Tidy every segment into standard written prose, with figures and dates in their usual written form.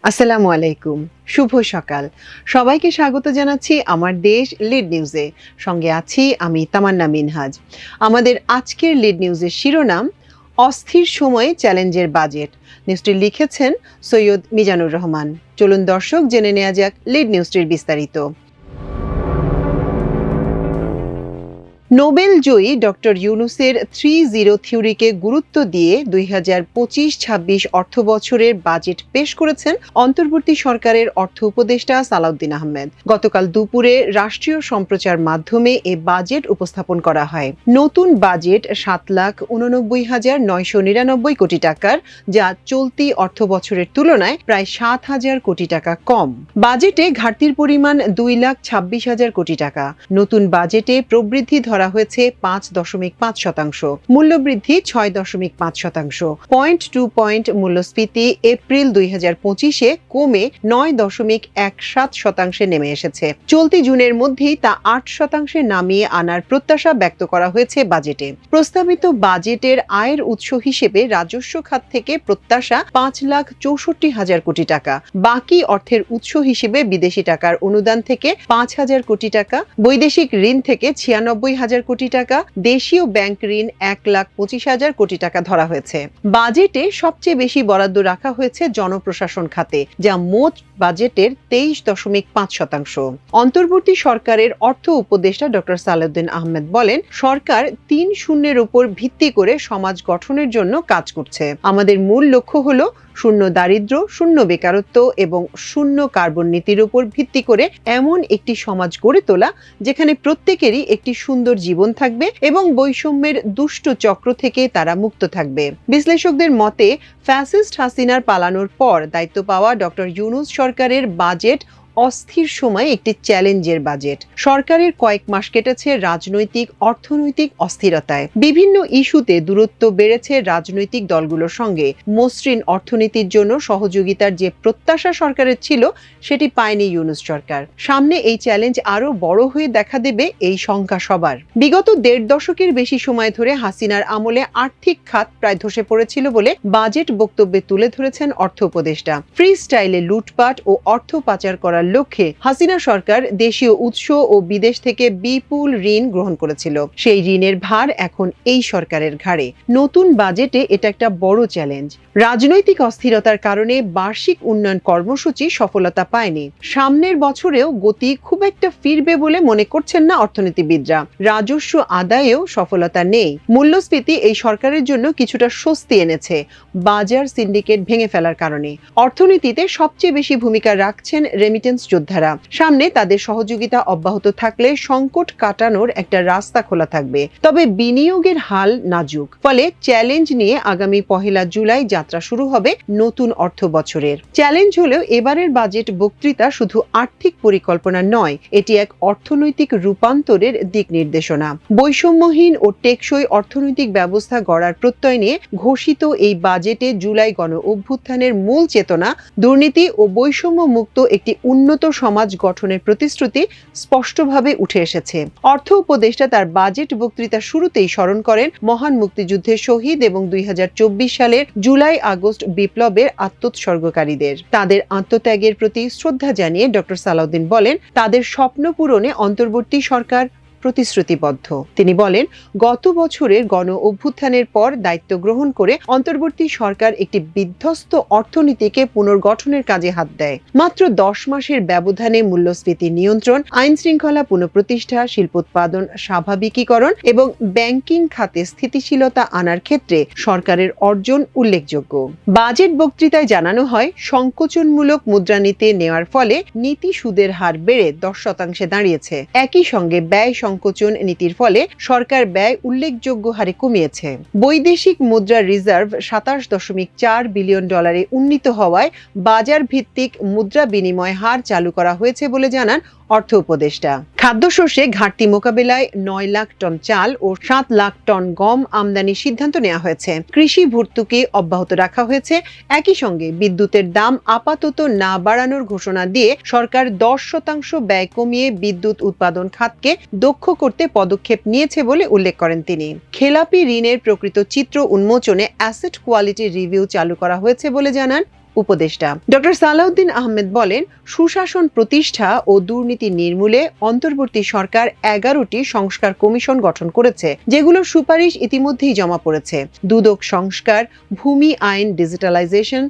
আসসালামু আলাইকুম, শুভ সকাল। সবাইকে স্বাগত জানাচ্ছি আমার দেশ লিড নিউজে। সঙ্গে আছি আমি তামান্না মিনহাজ। আমাদের আজকের লিড নিউজের শিরোনাম অস্থির সময়ে চ্যালেঞ্জের বাজেট। নিউজটি লিখেছেন সৈয়দ মিজানুর রহমান। চলুন দর্শক জেনে নেওয়া যাক লিড নিউজটির বিস্তারিত। নোবেল জয়ী ডক্টর ইউনূসের 3-0 থিওরিকে গুরুত্ব দিয়ে 2025-26 অর্থ বছরের বাজেট পেশ করেছেন অন্তর্বর্তী সরকারের অর্থ উপদেষ্টা সালাউদ্দিন আহমেদ। গতকাল দুপুরে রাষ্ট্রীয় সম্প্রচার মাধ্যমে এ বাজেট উপস্থাপন করা হয়। নতুন বাজেট 7,89,999 কোটি টাকার, যা চলতি অর্থ বছরের তুলনায় প্রায় 7,000 কোটি টাকা কম। বাজেটে ঘাটতির পরিমাণ 2,26,000 কোটি টাকা। নতুন বাজেটে প্রবৃদ্ধি ধরা হয়েছে 5.5%, মূল্যবৃদ্ধি 6.5%, 0.2 পয়েন্ট মূল্যস্ফীতি এপ্রিল 2025-এ কমে 9.17% নেমে এসেছে। চলতি জুনের মধ্যেই তা 8% নামিয়ে আনার প্রত্যাশা ব্যক্ত করা হয়েছে বাজেটে। প্রস্তাবিত বাজেটের আয়ের উৎস হিসেবে রাজস্ব খাত থেকে প্রত্যাশা 5,64,000 কোটি টাকা, বাকি অর্থের উৎস হিসেবে বিদেশি টাকার অনুদান থেকে 5,000 কোটি টাকা, বৈদেশিক ঋণ থেকে 96,000 কোটি টাকা, দেশীয় ব্যাংক ঋণ 1,25,000 কোটি টাকা ধরা হয়েছে। বাজেটে সবচেয়ে বেশি বরাদ্দ রাখা হয়েছে জনপ্রশাসন খাতে, যা মোট বাজেটের 23.5%। অন্তর্বর্তী সরকারের অর্থ উপদেষ্টা ডক্টর সালাউদ্দিন আহমেদ বলেন, সরকার 3-0-এর উপর ভিত্তি করে সমাজ গঠনের জন্য কাজ করছে। আমাদের মূল লক্ষ্য হলো শূন্য দারিদ্র্য, শূন্য বেকারত্ব এবং শূন্য কার্বন নীতির উপর ভিত্তি করে এমন একটি সমাজ গড়ে তোলা যেখানে প্রত্যেকেরই একটি সুন্দর জীবন থাকবে এবং বৈষম্যের দুষ্ট চক্র থেকে তারা মুক্ত থাকবে। বিশ্লেষকদের মতে, ফ্যাসিস্ট হাসিনার পালানোর পর দায়িত্ব পাওয়া ডক্টর ইউনূস সরকারের বাজেট অস্থির সময়ে একটি চ্যালেঞ্জের বাজেট। সরকারের কয়েক মাস কেটেছে রাজনৈতিক অর্থনৈতিক অস্থিরতায়। বিভিন্ন ইস্যুতে দূরত্ব বেড়েছে রাজনৈতিক দলগুলোর সঙ্গে। মসৃণ অর্থনীতির জন্য সহযোগিতার যে প্রত্যাশা সরকারের ছিল, সেটি পায়নি ইউনূস সরকার। সামনে এই চ্যালেঞ্জ আরো বড় হয়ে দেখা দেবে এই শঙ্কা সবার। বিগত 1.5 দশকের বেশি সময় ধরে হাসিনার আমলে আর্থিক খাত প্রায় ধসে পড়েছিল বলে বাজেট বক্তব্যে তুলে ধরেছেন অর্থ উপদেষ্টা। ফ্রি স্টাইলে লুটপাট ও অর্থ পাচার করার লক্ষ্যে হাসিনা সরকার দেশীয় উৎস ও বিদেশ থেকে বিপুল ঋণ গ্রহণ করেছিল। সেই ঋণের ভার এখন এই সরকারের ঘাড়ে। নতুন বাজেটে এটা একটা বড় চ্যালেঞ্জ। রাজনৈতিক অস্থিরতার কারণে বার্ষিক উন্নয়ন কর্মসূচি সফলতা পায়নি। সামনের বছরেও গতি খুব একটা ফিরবে বলে মনে করছেন না অর্থনীতিবিদরা। রাজস্ব আদায়েও সফলতা নেই। মূল্যস্ফীতি এই সরকারের জন্য কিছুটা স্বস্তি এনেছে বাজার সিন্ডিকেট ভেঙে ফেলার কারণে। অর্থনীতিতে সবচেয়ে বেশি ভূমিকা রাখছেন রেমিটেন্স যোদ্ধারা। সামনে তাদের সহযোগিতা অব্যাহত থাকলে সংকট কাটানোর একটা রাস্তা খোলা থাকবে। তবে বিনিয়োগের হাল নাজুক, ফলে চ্যালেঞ্জ নিয়ে আগামী 1 জুলাই যাত্রা শুরু হবে নতুন অর্থ বছরের। চ্যালেঞ্জ হলেও এবারের বাজেট বক্তৃতা শুধু আর্থিক পরিকল্পনা নয়, এটি এক অর্থনৈতিক রূপান্তরের দিক নির্দেশনা। বৈষম্যহীন ও টেকসই অর্থনৈতিক ব্যবস্থা গড়ার প্রত্যয় নিয়ে ঘোষিত এই বাজেটে জুলাই গণ অভ্যুত্থানের মূল চেতনা, দুর্নীতি ও বৈষম্য মুক্ত একটি উন্নত সমাজ গঠনের প্রতিশ্রুতি স্পষ্টভাবে উঠে এসেছে। অর্থ উপদেষ্টা তার বাজেট বক্তৃতা শুরুতেই স্মরণ করেন মহান মুক্তিযুদ্ধের শহীদ এবং 2024 সালের জুলাই-আগস্ট বিপ্লবের আত্মোৎসর্গকারীদের। তাদের আত্মত্যাগের প্রতি শ্রদ্ধা জানিয়ে ডক্টর সালাউদ্দিন বলেন, তাদের স্বপ্ন পূরণে অন্তর্বর্তী সরকার প্রতিশ্রুতিবদ্ধ। তিনি বলেন, গত বছরের গণ অভ্যুত্থানের পর দায়িত্ব গ্রহণ করে অন্তর্বর্তী সরকার একটি বিধ্বস্ত অর্থনীতিকে পুনর্গঠনের কাজে হাত দেয়। মাত্র 10 মাসের ব্যবধানে মূল্যস্ফীতি নিয়ন্ত্রণ, আইন শৃঙ্খলা পুনঃপ্রতিষ্ঠা, শিল্পোৎপাদন স্বাভাবিকীকরণ এবং ব্যাংকিং খাতে স্থিতিশীলতা আনার ক্ষেত্রে সরকারের অর্জন উল্লেখযোগ্য। বাজেট বক্তৃতায় জানানো হয়, সংকোচনমূলক মুদ্রানীতি নেওয়ার ফলে নীতি সুদের হার বেড়ে 10% দাঁড়িয়েছে। একই সঙ্গে ব্যয় সংকোচন নীতির ফলে সরকার ব্যয় উল্লেখযোগ্য হারে কমিয়েছে। বৈদেশিক মুদ্রা রিজার্ভ 27.4 বিলিয়ন ডলারে উন্নীত হওয়ায় বাজার ভিত্তিক মুদ্রা বিনিময় হার চালু করা হয়েছে বলে জানান অর্থ উপদেষ্টা। খাদ্যশস্যে ঘাটতি মোকাবেলায় 9 লাখ টন চাল ও 7 লাখ টন গম আমদানির সিদ্ধান্ত নেওয়া হয়েছে। কৃষি ভর্তুকি অব্যাহত রাখা হয়েছে। একই সঙ্গে বিদ্যুতের দাম আপাতত না বাড়ানোর ঘোষণা দিয়ে সরকার 10% ব্যয় কমিয়ে বিদ্যুৎ উৎপাদন খাতকে দক্ষ করতে পদক্ষেপ নিয়েছে বলে উল্লেখ করেন তিনি। খেলাপি ঋণের প্রকৃত চিত্র উন্মোচনে অ্যাসেট কোয়ালিটি রিভিউ চালু করা হয়েছে বলে জানান উপদেষ্টা ডক্টর সালাউদ্দিন আহমেদ বলেন, সুশাসন প্রতিষ্ঠা ও দুর্নীতি নির্মূলে অন্তর্বর্তী সরকার 11টি সংস্কার কমিশন গঠন করেছে, যেগুলোর সুপারিশ ইতিমধ্যেই জমা পড়েছে। দুদক সংস্কার, ভূমি আইন ডিজিটালাইজেশন,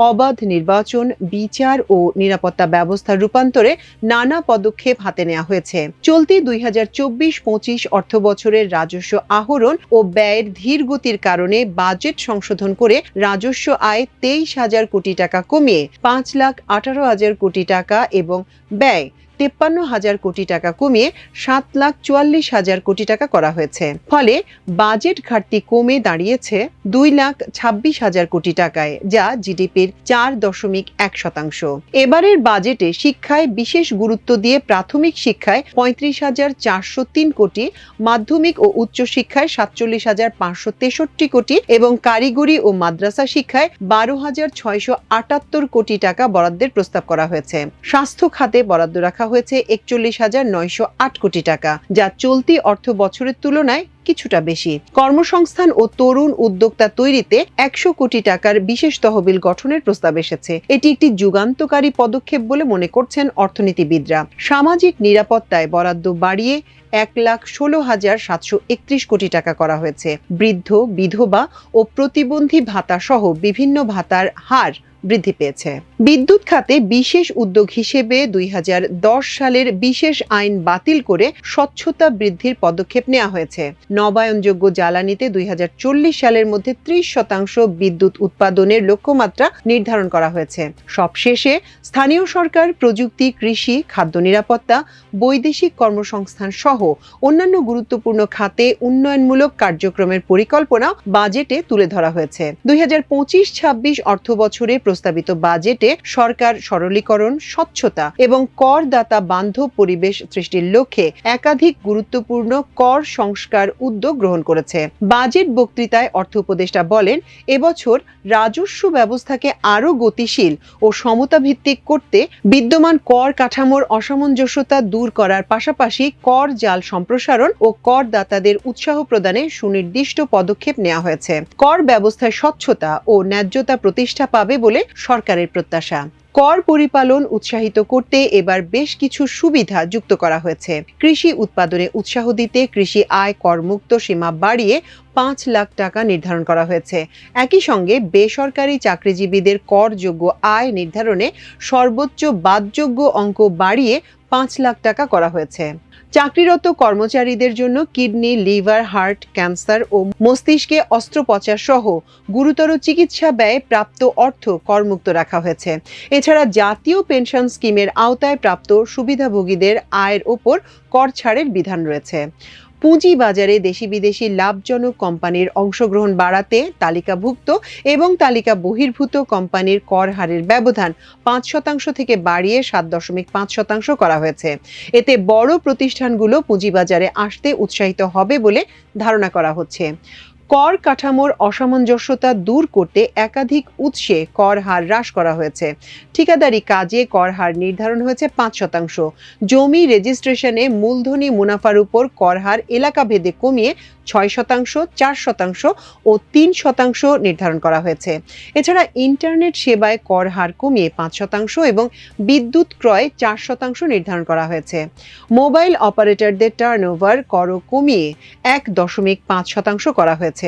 অবাধ নির্বাচন, বিচার ও নিরাপত্তা ব্যবস্থার রূপান্তরে নানা পদক্ষেপ হাতে নেওয়া হয়েছে। চলতি 2024-25 অর্থ বছরের রাজস্ব আহরণ ও ব্যয়ের ধীর গতির কারণে বাজেট সংশোধন করে রাজস্ব আয় 23,000 কোটি টাকা কমিয়ে 5,18,000 কোটি টাকা এবং ব্যয় 53,000 কোটি টাকা কমিয়ে 7,44,000 কোটি টাকা করা হয়েছে। ফলে বাজেট ঘাটতি কমে দাঁড়িয়েছে 2,26,000 কোটি টাকায়, যা জিডিপির 4.1%। এবারের বাজেটে শিক্ষায় বিশেষ গুরুত্ব দিয়ে প্রাথমিক শিক্ষায় 35,403 কোটি, মাধ্যমিক ও উচ্চ শিক্ষায় 47,563 কোটি এবং কারিগরি ও মাদ্রাসা শিক্ষায় 12,678 কোটি টাকা বরাদ্দের প্রস্তাব করা হয়েছে। স্বাস্থ্য খাতে বরাদ্দ রাখা হয়েছে 41,908 কোটি টাকা, যা চলতি অর্থ বছরের তুলনায় কিছুটা বেশি। কর্মসংস্থান ও তরুণ উদ্যোক্তা তৈরিতে 100 কোটি টাকার বিশেষ তহবিল গঠনের প্রস্তাব এসেছে। এটি একটি যুগান্তকারী পদক্ষেপ বলে মনে করছেন অর্থনীতিবিদরা। সামাজিক নিরাপত্তায় বরাদ্দ বাড়িয়ে 1,16,731 কোটি টাকা করা হয়েছে। বৃদ্ধ, বিধবা ও প্রতিবন্ধী ভাতা সহ বিভিন্ন ভাতার হার বৃদ্ধি পেয়েছে। বিদ্যুৎ খাতে বিশেষ উদ্যোগ হিসেবে 2010 সালের বিশেষ আইন বাতিল করে স্বচ্ছতা বৃদ্ধির পদক্ষেপ নেওয়া হয়েছে। নবায়নযোগ্য জ্বালানিতে 2040 সালের মধ্যে 30% বিদ্যুৎ উৎপাদনের লক্ষ্যমাত্রা নির্ধারণ করা হয়েছে। সবশেষে স্থানীয় সরকার, প্রযুক্তি, কৃষি, খাদ্য নিরাপত্তা, বৈদেশিক কর্মসংস্থান সহ অন্যান্য গুরুত্বপূর্ণ খাতে উন্নয়নমূলক কার্যক্রমের পরিকল্পনা বাজেটে তুলে ধরা হয়েছে। 2025-26 অর্থ বছরে প্রস্তাবিত বাজেটে সরকার সরলীকরণ, স্বচ্ছতা এবং করদাতা বান্ধব পরিবেশ সৃষ্টির লক্ষ্যে একাধিক গুরুত্বপূর্ণ কর সংস্কার উদ্যোগ গ্রহণ করেছে। বাজেট বক্তৃতায় অর্থ উপদেষ্টা বলেন, এবছর রাজস্ব ব্যবস্থাকে আরও গতিশীল ও সমতাভিত্তিক করতে বিদ্যমান কর কাঠামোর অসামঞ্জস্যতা দূর করার পাশাপাশি কর জাল সম্প্রসারণ ও করদাতাদের উৎসাহ প্রদানে সুনির্দিষ্ট পদক্ষেপ নেওয়া হয়েছে। কর ব্যবস্থায় স্বচ্ছতা ও ন্যায্যতা প্রতিষ্ঠা পাবে বলে সরকারের প্রত্যাশা। কর পরিপালন উৎসাহিত করতে এবার বেশ কিছু সুবিধা যুক্ত করা হয়েছে। কৃষি উৎপাদনে উৎসাহ দিতে কৃষি আয় করমুক্ত সীমা বাড়িয়ে 5 লাখ টাকা নির্ধারণ করা হয়েছে। একই সঙ্গে বেসরকারি চাকরিজীবীদের করযোগ্য আয় নির্ধারণে সর্বোচ্চ বাদযোগ্য অঙ্ক বাড়িয়ে 5 লাখ টাকা করা হয়েছে। চাকরিরত কর্মচারীদের জন্য কিডনি, লিভার, হার্ট, ক্যান্সার ও মস্তিষ্কে অস্ত্রোপচার সহ গুরুতর চিকিৎসা ব্যয়ে প্রাপ্ত অর্থ করমুক্ত রাখা হয়েছে। এছাড়া জাতীয় পেনশন স্কিমের আওতায় প্রাপ্ত সুবিধাভোগীদের আয়ের ওপর কর ছাড়ের বিধান রয়েছে। পুঁজি বাজারে দেশি বিদেশি লাভজনক কোম্পানির অংশগ্রহণ বাড়াতে তালিকাভুক্ত এবং তালিকা বহির্ভূত কোম্পানির কর হারের ব্যবধান 5% থেকে বাড়িয়ে 7.5% করা হয়েছে। এতে বড় প্রতিষ্ঠানগুলো পুঁজিবাজারে আসতে উৎসাহিত হবে বলে ধারণা করা হচ্ছে। কর কাঠামোর অসামঞ্জস্যতা দূর করতে একাধিক উৎসে কর হার হ্রাস করা হয়েছে। ঠিকাদারি কাজে কর হার নির্ধারণ হয়েছে 5%। জমি রেজিস্ট্রেশনে মূলধনী মুনাফার উপর কর হার এলাকাভেদে কমিয়ে 6%, 4% ও 3% নির্ধারণ করা হয়েছে। এছাড়া ইন্টারনেট সেবায় কর হার কমিয়ে 5% এবং বিদ্যুৎ ক্রয়ে 4% নির্ধারণ করা হয়েছে। মোবাইল অপারেটরদের টার্নওভার করও কমিয়ে 1.5% করা হয়েছে।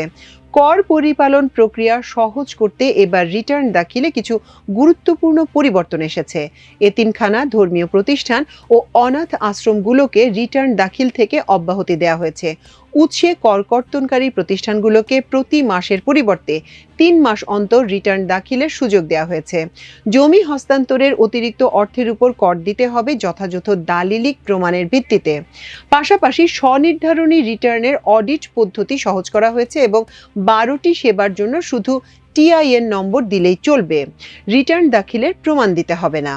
কর পরিপালন প্রক্রিয়া সহজ করতে এবার রিটার্ন দাখিলে কিছু গুরুত্বপূর্ণ পরিবর্তন এসেছে। এতিমখানা, ধর্মীয় প্রতিষ্ঠান ও অনাথ আশ্রমগুলোকে রিটার্ন দাখিল থেকে অব্যাহতি দেওয়া হয়েছে। উৎসে কর কর্তনকারী প্রতিষ্ঠানগুলোকে প্রতি মাসের পরিবর্তে 3 মাস অন্তর রিটার্ন দাখিলের সুযোগ দেওয়া হয়েছে। জমি হস্তান্তরের অতিরিক্ত অর্থের উপর কর দিতে হবে যথাযথ দালিলিক প্রমাণের ভিত্তিতে। পাশাপাশি স্বনির্ধারণী রিটার্নের অডিট পদ্ধতি সহজ করা হয়েছে এবং 12টি সেবার জন্য শুধু টিআইএন নম্বর দিলেই চলবে, রিটার্ন দাখিলের প্রমাণ দিতে হবে না।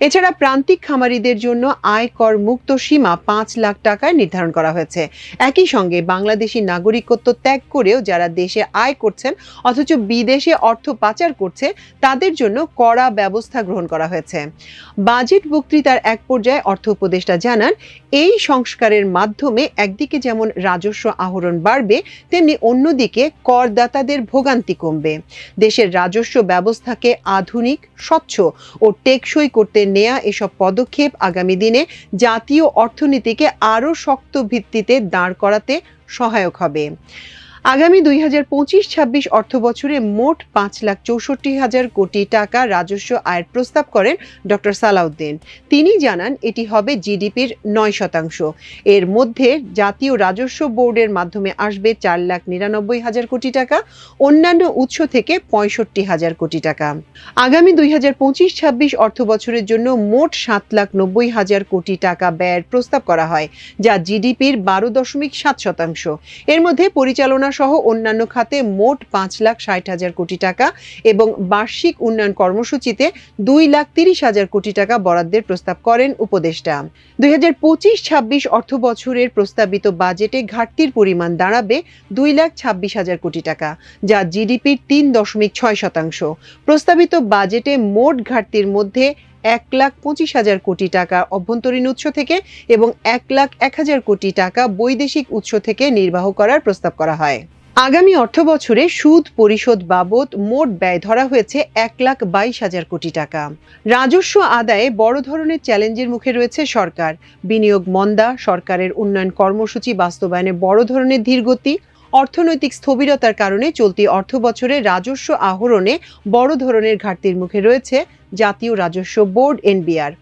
এছাড়া প্রান্তিক খামারিদের জন্য আয়কর মুক্ত সীমা 5 লাখ টাকায় নির্ধারণ করা হয়েছে। একই সঙ্গে বাংলাদেশি নাগরিকত্ব ত্যাগ করেও যারা দেশে আয় করছেন অথচ বিদেশে অর্থ পাচার করছে তাদের জন্য কড়া ব্যবস্থা গ্রহণ করা হয়েছে। বাজেট বক্তৃতার এক পর্যায়ে অর্থ উপদেষ্টা জানান, এই সংস্কারের মাধ্যমে একদিকে যেমন রাজস্ব আহরণ বাড়বে, তেমনি অন্যদিকে করদাতাদের ভোগান্তি কমবে। দেশের রাজস্ব ব্যবস্থাকে আধুনিক, স্বচ্ছ ও টেকসই করতে নেয়া এসব পদক্ষেপ আগামী দিনে জাতীয় অর্থনীতিকে আরও শক্ত ভিত্তিতে দাঁড় করাতে সহায়ক হবে। আগামী 2025-26 অর্থবছরে মোট 5,64,000 কোটি টাকা রাজস্ব আয়ের প্রস্তাব করেন ডক্টর সালাউদ্দিন। তিনি জানান এটি হবে জিডিপির 9%। এর মধ্যে জাতীয় রাজস্ব বোর্ডের মাধ্যমে আসবে 4,99,000 কোটি টাকা, অন্যান্য উৎস থেকে 65,000 কোটি টাকা। আগামী 2025-26 অর্থবছরের জন্য মোট 7,90,000 কোটি টাকা ব্যয়ের প্রস্তাব করা হয়, যা জিডিপির 12.7%। এর মধ্যে পরিচালনা সহ অন্যান্য খাতে মোট 5,60,000 কোটি টাকা এবং বার্ষিক উন্নয়ন কর্মসূচিতে 2,30,000 কোটি টাকা বরাদ্দের প্রস্তাব করেন উপদেষ্টা। 2025-26 অর্থবছরের প্রস্তাবিত বাজেটে ঘাটতির পরিমাণ দাঁড়াবে 2,26,000 কোটি টাকা, যা জিডিপির 3.6%। প্রস্তাবিত বাজেটে মোট ঘাটতির মধ্যে 1,25,000 কোটি টাকা অভ্যন্তরীণ উৎস থেকে এবং 1,01,000 কোটি টাকা বৈদেশিক উৎস থেকে নির্বাহ করার প্রস্তাব করা হয়। আগামী অর্থবছরে সুদ পরিশোধ বাবদ মোট ব্যয় ধরা হয়েছে 1,22,000 কোটি টাকা। রাজস্ব আদায়ে বড় ধরনের চ্যালেঞ্জের মুখে রয়েছে সরকার। বিনিয়োগ মন্দা, সরকারের উন্নয়ন কর্মসূচি বাস্তবায়নে বড় ধরনের ধীরগতি, অর্থনৈতিক স্থবিরতার কারণে চলতি অর্থবছরে রাজস্ব আহরণে বড় ধরনের ঘাটতির মুখে রয়েছে জাতীয় রাজস্ব বোর্ড এনবিআর।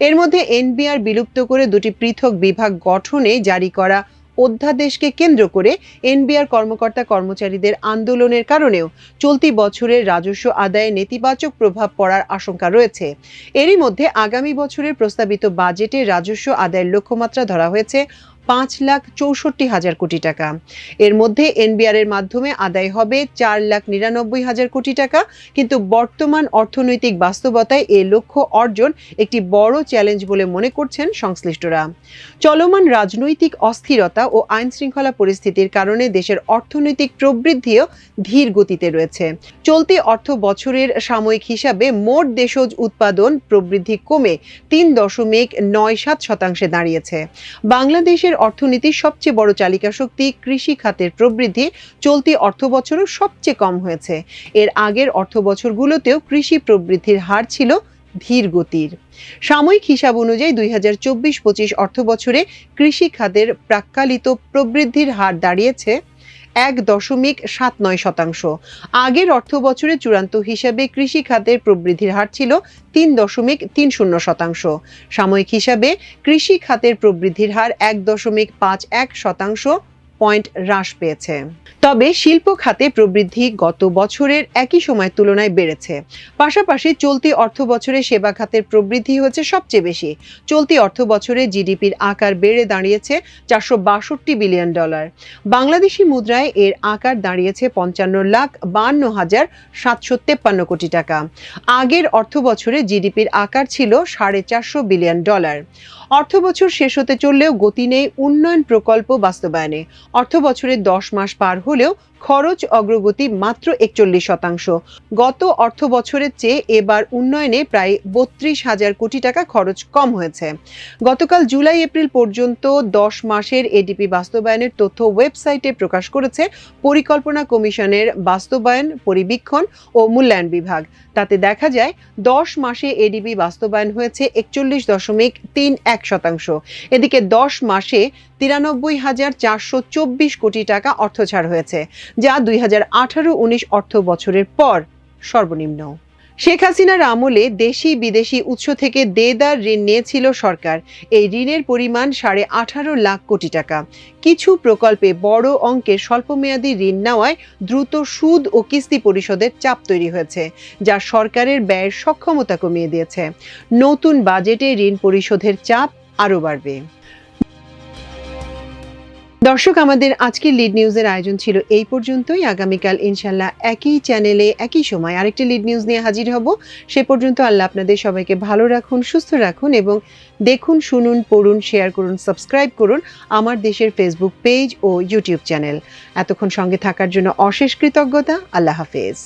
এর মধ্যে এনবিআর বিলুপ্ত করে দুটি পৃথক বিভাগ গঠনে জারি করা অধ্যাদেশকে কেন্দ্র করে এনবিআর কর্মকর্তা কর্মচারীদের আন্দোলনের কারণেও চলতি বছরের রাজস্ব আদায়ে নেতিবাচক প্রভাব পড়ার আশঙ্কা রয়েছে। এরই মধ্যে আগামী বছরের প্রস্তাবিত বাজেটে রাজস্ব আদায়ের লক্ষ্যমাত্রা ধরা হয়েছে 5,64,000 কোটি টাকা। এর মধ্যে এনবিআর এর মাধ্যমে আদায় হবে 4,99,000 কোটি টাকা, কিন্তু বর্তমান অর্থনৈতিক বাস্তবতায় এ লক্ষ্য অর্জন একটি বড় চ্যালেঞ্জ বলে মনে করছেন সংশ্লিষ্টরা। চলমান রাজনৈতিক অস্থিরতা ও আইন শৃঙ্খলা পরিস্থিতির কারণে দেশের অর্থনৈতিক প্রবৃদ্ধিও ধীর গতিতে রয়েছে। চলতি অর্থ বছরের সাময়িক হিসাবে মোট দেশজ উৎপাদন প্রবৃদ্ধি কমে 3.97% দাঁড়িয়েছে। বাংলাদেশের অর্থনীতির সবচেয়ে বড় চালিকা শক্তি কৃষি খাতের প্রবৃদ্ধি চলতি অর্থবছরও সবচেয়ে কম হয়েছে। এর আগের অর্থবছরগুলোতেও কৃষি প্রবৃদ্ধির হার ছিল ধীর গতির। সাময়িক হিসাব অনুযায়ী 2024-25 অর্থবছরে কৃষি খাতের প্রাক্কালিত প্রবৃদ্ধির হার দাঁড়িয়েছে 1.79%। আগের অর্থ বছরের চূড়ান্ত হিসাবে কৃষি খাতের প্রবৃদ্ধির হার ছিল 3.30%। সাময়িক হিসাবে কৃষি খাতের প্রবৃদ্ধির হার 1.51% পয়েন্ট হ্রাস পেয়েছে। তবে শিল্প খাতে প্রবৃদ্ধি গত বছরের একই সময়ের তুলনায় বেড়েছে। পাশাপাশি চলতি অর্থ বছরে সেবা খাতের প্রবৃদ্ধি হচ্ছে সবচেয়ে বেশি। চলতি অর্থ বছরে জিডিপির আকার বেড়ে দাঁড়িয়েছে $462 বিলিয়ন। বাংলাদেশি মুদ্রায় এর আকার দাঁড়িয়েছে 55,52,753 কোটি টাকা। আগের অর্থ বছরে জিডিপির আকার ছিল $450 বিলিয়ন। অর্থবছর শেষ হতে চললেও গতি নেই উন্নয়ন প্রকল্প বাস্তবায়নে। অর্থ বছরের 10 মাস পার হলেও খরচ অগ্রগতি মাত্র 41%। গত অর্থ বছরের চেয়ে এবার উন্নয়নে প্রায় 32,000 কোটি টাকা খরচ কম হয়েছে। গতকাল জুলাই এপ্রিল পর্যন্ত 10 মাসের এডিপি বাস্তবায়নের তথ্য ওয়েবসাইটে প্রকাশ করেছে পরিকল্পনা কমিশনের বাস্তবায়ন, পরিবীক্ষণ ও মূল্যায়ন বিভাগ। তাতে দেখা যায় 10 মাসে এডিপি বাস্তবায়ন হয়েছে 41.31%। এদিকে 10 মাসে 93,424 কোটি টাকা অর্থছাড় হয়েছে, যা 2018-19 অর্থ বছরের পর সর্বনিম্ন। শেখ হাসিনার আমলে দেশি বিদেশি উৎস থেকে দেদার ঋণ নিয়েছিল সরকার। এই ঋণের পরিমাণ 18.5 লাখ কোটি টাকা। কিছু প্রকল্পে বড় অঙ্কের স্বল্পমেয়াদী ঋণ নেওয়ায় দ্রুত সুদ ও কিস্তি পরিশোধের চাপ তৈরি হয়েছে, যা সরকারের ব্যয়ের সক্ষমতা কমিয়ে দিয়েছে। নতুন বাজেটে ঋণ পরিশোধের চাপ আরও বাড়বে। দর্শক, আমাদের আজকের লিড নিউজের আয়োজন ছিল এই পর্যন্তই। আগামীকাল ইনশাল্লাহ একই চ্যানেলে একই সময় আরেকটি লিড নিউজ নিয়ে হাজির হব। সে পর্যন্ত আল্লাহ আপনাদের সবাইকে ভালো রাখুন, সুস্থ রাখুন এবং দেখুন, শুনুন, পড়ুন, শেয়ার করুন, সাবস্ক্রাইব করুন আমার দেশের ফেসবুক পেজ ও ইউটিউব চ্যানেল। এতক্ষণ সঙ্গে থাকার জন্য অশেষ কৃতজ্ঞতা। আল্লাহ হাফেজ।